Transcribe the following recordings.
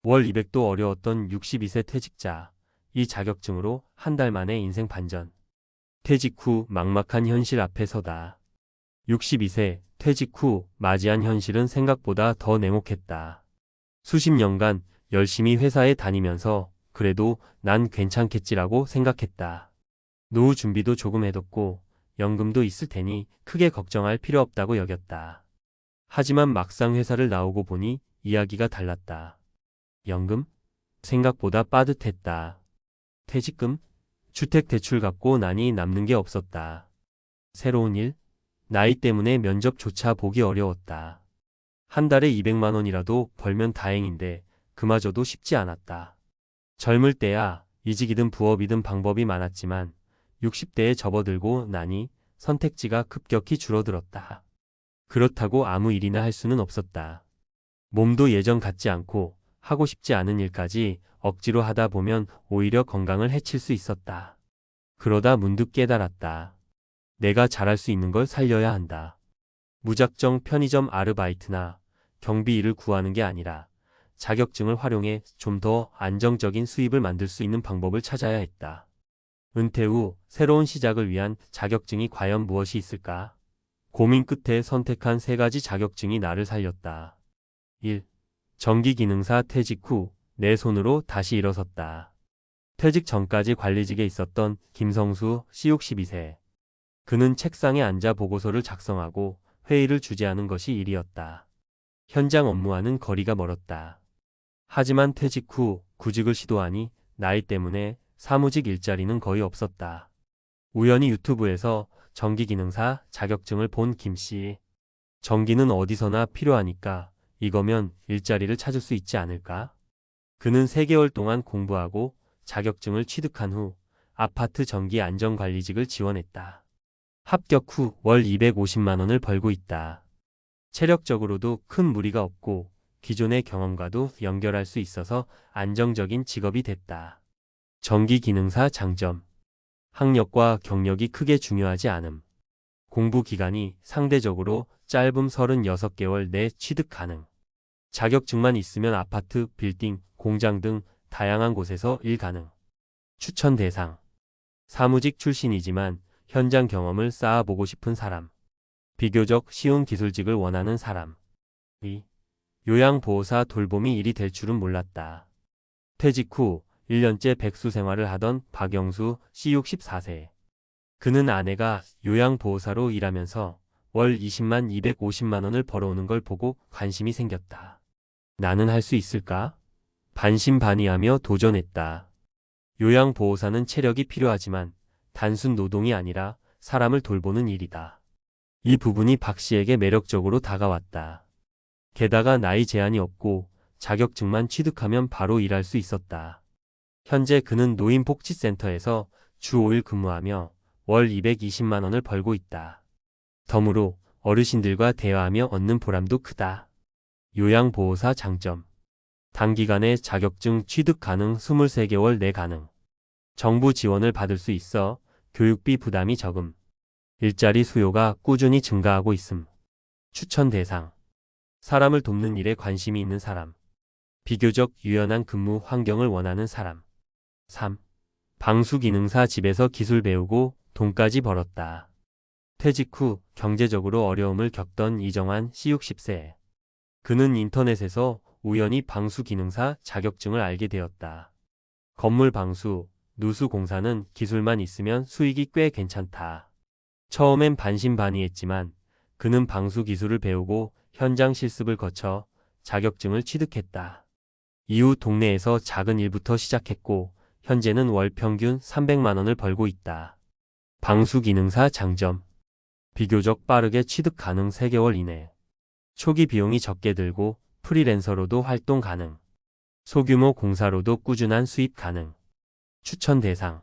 월 200도 어려웠던 62세 퇴직자. 이 자격증으로 한 달 만에 인생 반전. 퇴직 후 막막한 현실 앞에 서다. 62세 퇴직 후 맞이한 현실은 생각보다 더 냉혹했다. 수십 년간 열심히 회사에 다니면서 그래도 난 괜찮겠지라고 생각했다. 노후 준비도 조금 해뒀고 연금도 있을 테니 크게 걱정할 필요 없다고 여겼다. 하지만 막상 회사를 나오고 보니 이야기가 달랐다. 연금? 생각보다 빠듯했다. 퇴직금? 주택대출 갚고 나니 남는 게 없었다. 새로운 일? 나이 때문에 면접조차 보기 어려웠다. 한 달에 200만 원이라도 벌면 다행인데 그마저도 쉽지 않았다. 젊을 때야 이직이든 부업이든 방법이 많았지만 60대에 접어들고 나니 선택지가 급격히 줄어들었다. 그렇다고 아무 일이나 할 수는 없었다. 몸도 예전 같지 않고 하고 싶지 않은 일까지 억지로 하다 보면 오히려 건강을 해칠 수 있었다. 그러다 문득 깨달았다. 내가 잘할 수 있는 걸 살려야 한다. 무작정 편의점 아르바이트나 경비 일을 구하는 게 아니라 자격증을 활용해 좀 더 안정적인 수입을 만들 수 있는 방법을 찾아야 했다. 은퇴 후 새로운 시작을 위한 자격증이 과연 무엇이 있을까? 고민 끝에 선택한 세 가지 자격증이 나를 살렸다. 1. 전기기능사. 퇴직 후 내 손으로 다시 일어섰다. 퇴직 전까지 관리직에 있었던 김성수 씨 62세. 그는 책상에 앉아 보고서를 작성하고 회의를 주재하는 것이 일이었다. 현장 업무와는 거리가 멀었다. 하지만 퇴직 후 구직을 시도하니 나이 때문에 사무직 일자리는 거의 없었다. 우연히 유튜브에서 전기기능사 자격증을 본 김 씨. 전기는 어디서나 필요하니까 이거면 일자리를 찾을 수 있지 않을까? 그는 3개월 동안 공부하고 자격증을 취득한 후 아파트 전기 안전관리직을 지원했다. 합격 후 월 250만 원을 벌고 있다. 체력적으로도 큰 무리가 없고 기존의 경험과도 연결할 수 있어서 안정적인 직업이 됐다. 전기기능사 장점. 학력과 경력이 크게 중요하지 않음. 공부 기간이 상대적으로 짧음 36개월 내 취득 가능. 자격증만 있으면 아파트, 빌딩, 공장 등 다양한 곳에서 일 가능. 추천 대상. 사무직 출신이지만 현장 경험을 쌓아보고 싶은 사람. 비교적 쉬운 기술직을 원하는 사람. 2. 요양보호사 돌봄이 일이 될 줄은 몰랐다. 퇴직 후 1년째 백수 생활을 하던 박영수 씨 64세. 그는 아내가 요양보호사로 일하면서 월 20만 250만 원을 벌어오는 걸 보고 관심이 생겼다. 나는 할 수 있을까? 반신반의하며 도전했다. 요양보호사는 체력이 필요하지만 단순 노동이 아니라 사람을 돌보는 일이다. 이 부분이 박 씨에게 매력적으로 다가왔다. 게다가 나이 제한이 없고 자격증만 취득하면 바로 일할 수 있었다. 현재 그는 노인복지센터에서 주 5일 근무하며 월 220만 원을 벌고 있다. 덤으로 어르신들과 대화하며 얻는 보람도 크다. 요양보호사 장점. 단기간에 자격증 취득 가능. 23개월 내 가능. 정부 지원을 받을 수 있어 교육비 부담이 적음. 일자리 수요가 꾸준히 증가하고 있음. 추천 대상. 사람을 돕는 일에 관심이 있는 사람. 비교적 유연한 근무 환경을 원하는 사람. 3. 방수기능사. 집에서 기술 배우고 돈까지 벌었다. 퇴직 후 경제적으로 어려움을 겪던 이정환 씨 60세. 그는 인터넷에서 우연히 방수기능사 자격증을 알게 되었다. 건물 방수, 누수 공사는 기술만 있으면 수익이 꽤 괜찮다. 처음엔 반신반의했지만 그는 방수 기술을 배우고 현장 실습을 거쳐 자격증을 취득했다. 이후 동네에서 작은 일부터 시작했고 현재는 월 평균 300만 원을 벌고 있다. 방수기능사 장점. 비교적 빠르게 취득 가능. 3개월 이내. 초기 비용이 적게 들고 프리랜서로도 활동 가능. 소규모 공사로도 꾸준한 수입 가능. 추천 대상.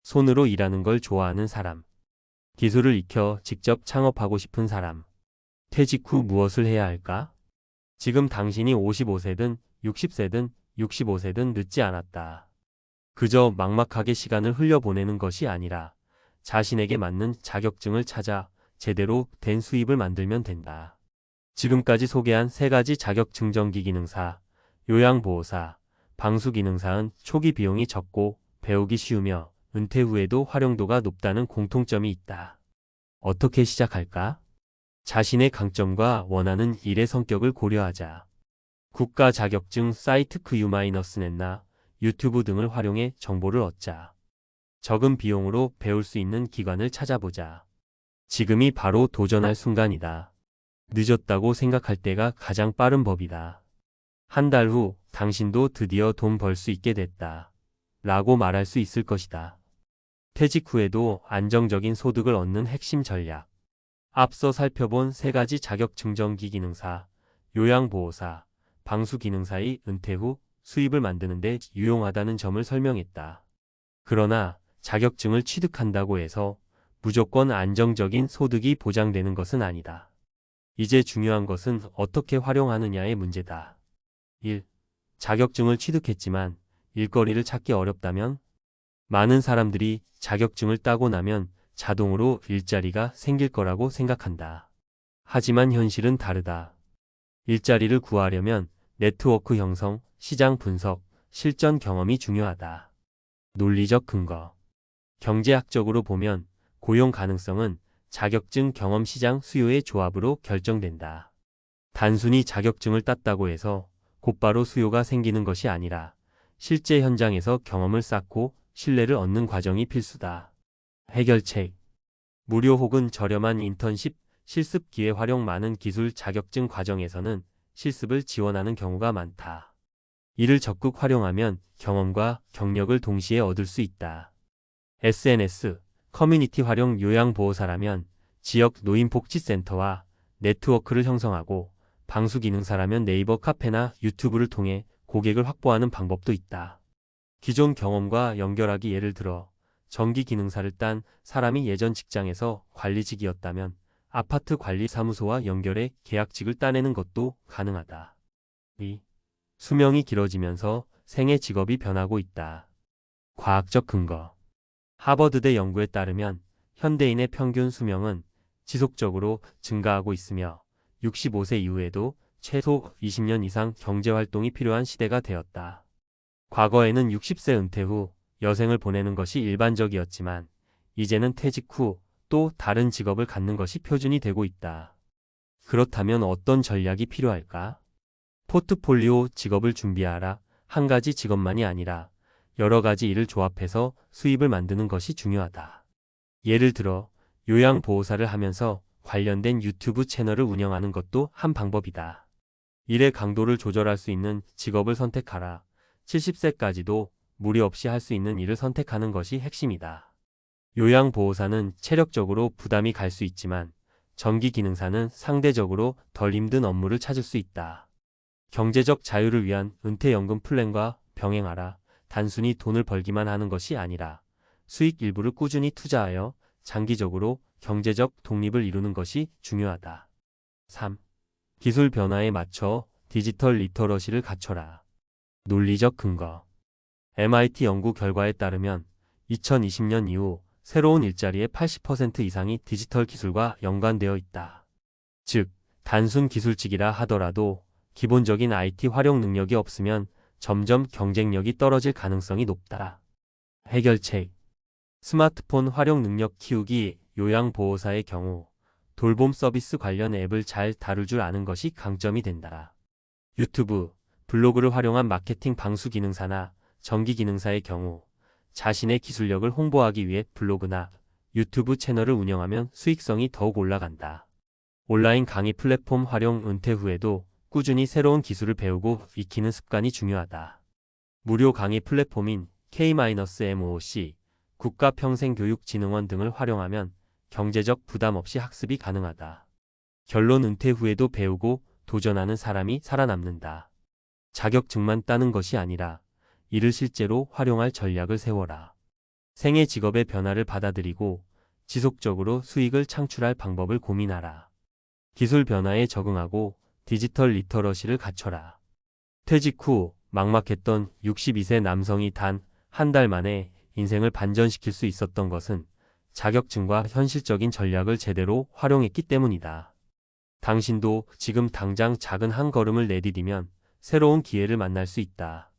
손으로 일하는 걸 좋아하는 사람. 기술을 익혀 직접 창업하고 싶은 사람. 퇴직 후 무엇을 해야 할까? 지금 당신이 55세든 60세든 65세든 늦지 않았다. 그저 막막하게 시간을 흘려보내는 것이 아니라 자신에게 맞는 자격증을 찾아 제대로 된 수입을 만들면 된다. 지금까지 소개한 3가지 자격증. 전기기능사, 요양보호사, 방수기능사는 초기 비용이 적고 배우기 쉬우며 은퇴 후에도 활용도가 높다는 공통점이 있다. 어떻게 시작할까? 자신의 강점과 원하는 일의 성격을 고려하자. 국가 자격증 사이트 q-net나 유튜브 등을 활용해 정보를 얻자. 적은 비용으로 배울 수 있는 기관을 찾아보자. 지금이 바로 도전할 순간이다. 늦었다고 생각할 때가 가장 빠른 법이다. 한 달 후 당신도 드디어 돈 벌 수 있게 됐다. 라고 말할 수 있을 것이다. 퇴직 후에도 안정적인 소득을 얻는 핵심 전략. 앞서 살펴본 세 가지 자격증정기 기능사, 요양보호사, 방수기능사의 은퇴 후 수입을 만드는 데 유용하다는 점을 설명했다. 그러나 자격증을 취득한다고 해서 무조건 안정적인 소득이 보장되는 것은 아니다. 이제 중요한 것은 어떻게 활용하느냐의 문제다. 1. 자격증을 취득했지만 일거리를 찾기 어렵다면? 많은 사람들이 자격증을 따고 나면 자동으로 일자리가 생길 거라고 생각한다. 하지만 현실은 다르다. 일자리를 구하려면 네트워크 형성, 시장 분석, 실전 경험이 중요하다. 논리적 근거. 경제학적으로 보면 고용 가능성은 자격증 경험 시장 수요의 조합으로 결정된다. 단순히 자격증을 땄다고 해서 곧바로 수요가 생기는 것이 아니라 실제 현장에서 경험을 쌓고 신뢰를 얻는 과정이 필수다. 해결책. 무료 혹은 저렴한 인턴십, 실습 기회 활용. 많은 기술 자격증 과정에서는 실습을 지원하는 경우가 많다. 이를 적극 활용하면 경험과 경력을 동시에 얻을 수 있다. SNS, 커뮤니티 활용. 요양보호사라면 지역 노인복지센터와 네트워크를 형성하고 방수기능사라면 네이버 카페나 유튜브를 통해 고객을 확보하는 방법도 있다. 기존 경험과 연결하기. 예를 들어 전기기능사를 딴 사람이 예전 직장에서 관리직이었다면 아파트 관리사무소와 연결해 계약직을 따내는 것도 가능하다. 2. 수명이 길어지면서 생애 직업이 변하고 있다. 과학적 근거. 하버드대 연구에 따르면 현대인의 평균 수명은 지속적으로 증가하고 있으며 65세 이후에도 최소 20년 이상 경제활동이 필요한 시대가 되었다. 과거에는 60세 은퇴 후 여생을 보내는 것이 일반적이었지만 이제는 퇴직 후 또 다른 직업을 갖는 것이 표준이 되고 있다. 그렇다면 어떤 전략이 필요할까? 포트폴리오 직업을 준비하라. 한 가지 직업만이 아니라 여러 가지 일을 조합해서 수입을 만드는 것이 중요하다. 예를 들어 요양보호사를 하면서 관련된 유튜브 채널을 운영하는 것도 한 방법이다. 일의 강도를 조절할 수 있는 직업을 선택하라. 70세까지도 무리 없이 할 수 있는 일을 선택하는 것이 핵심이다. 요양보호사는 체력적으로 부담이 갈 수 있지만 전기기능사는 상대적으로 덜 힘든 업무를 찾을 수 있다. 경제적 자유를 위한 은퇴연금 플랜과 병행하라. 단순히 돈을 벌기만 하는 것이 아니라 수익 일부를 꾸준히 투자하여 장기적으로 경제적 독립을 이루는 것이 중요하다. 3. 기술 변화에 맞춰 디지털 리터러시를 갖춰라. 논리적 근거. MIT 연구 결과에 따르면 2020년 이후 새로운 일자리의 80% 이상이 디지털 기술과 연관되어 있다. 즉, 단순 기술직이라 하더라도 기본적인 IT 활용 능력이 없으면 점점 경쟁력이 떨어질 가능성이 높다. 해결책. 스마트폰 활용 능력 키우기. 요양보호사의 경우 돌봄 서비스 관련 앱을 잘 다룰 줄 아는 것이 강점이 된다. 유튜브, 블로그를 활용한 마케팅. 방수기능사나 전기기능사의 경우 자신의 기술력을 홍보하기 위해 블로그나 유튜브 채널을 운영하면 수익성이 더욱 올라간다. 온라인 강의 플랫폼 활용. 은퇴 후에도 꾸준히 새로운 기술을 배우고 익히는 습관이 중요하다. 무료 강의 플랫폼인 K-MOOC, 국가평생교육진흥원 등을 활용하면 경제적 부담 없이 학습이 가능하다. 결론. 은퇴 후에도 배우고 도전하는 사람이 살아남는다. 자격증만 따는 것이 아니라 이를 실제로 활용할 전략을 세워라. 생애 직업의 변화를 받아들이고 지속적으로 수익을 창출할 방법을 고민하라. 기술 변화에 적응하고 디지털 리터러시를 갖춰라. 퇴직 후 막막했던 62세 남성이 단 한 달 만에 인생을 반전시킬 수 있었던 것은 자격증과 현실적인 전략을 제대로 활용했기 때문이다. 당신도 지금 당장 작은 한 걸음을 내디디면 새로운 기회를 만날 수 있다.